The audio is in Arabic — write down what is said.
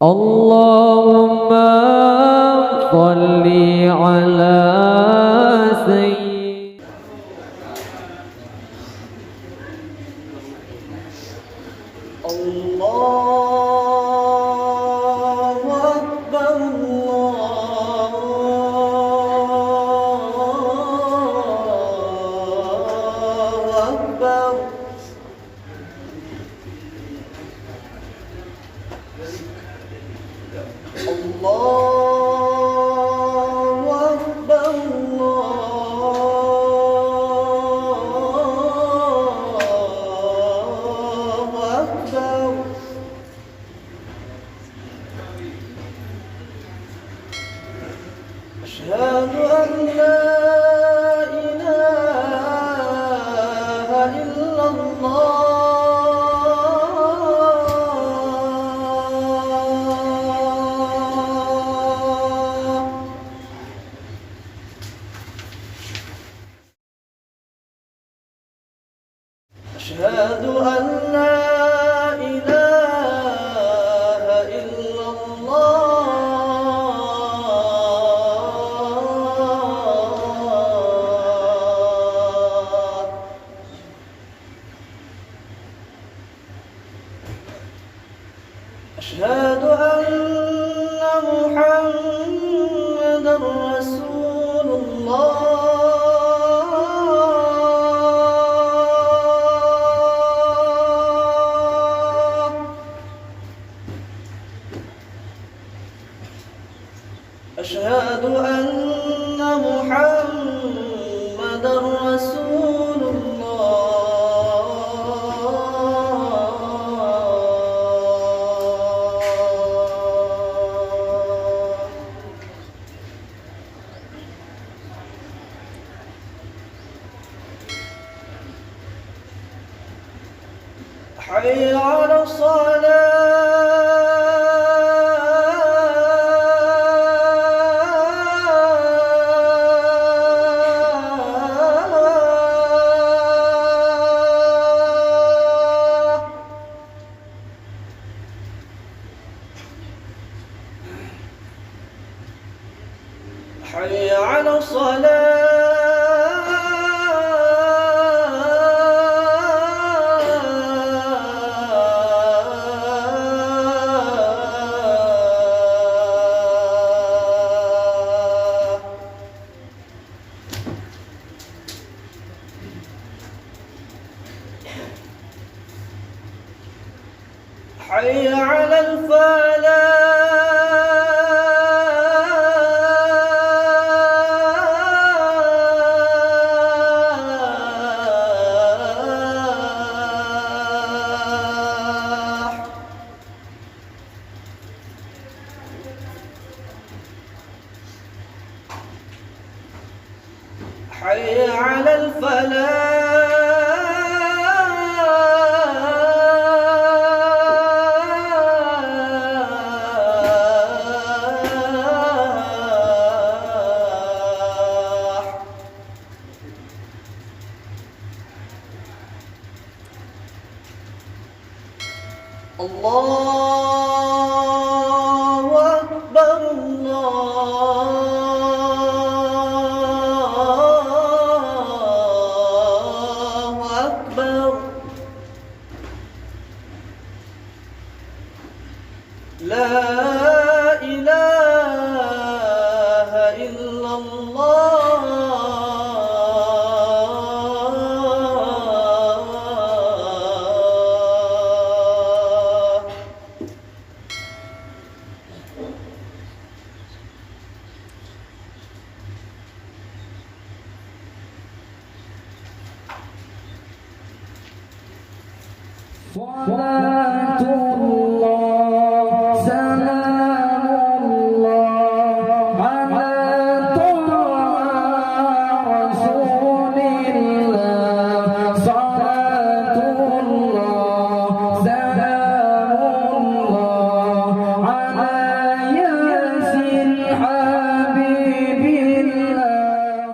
اللهم صل على سيدنا الله أكبر الله أكبر الله أكبر الله أكبر أشهد أن لا إله إلا الله أشهد أن لا إله إلا الله أشهد أن محمدًا رسول الله أشهد أن محمدًا رسول الله حي على الصلاة حي على الصلاة حي على الفلاح حي على الفلاح الله أكبر الله أكبر لا إله إلا الله صلاة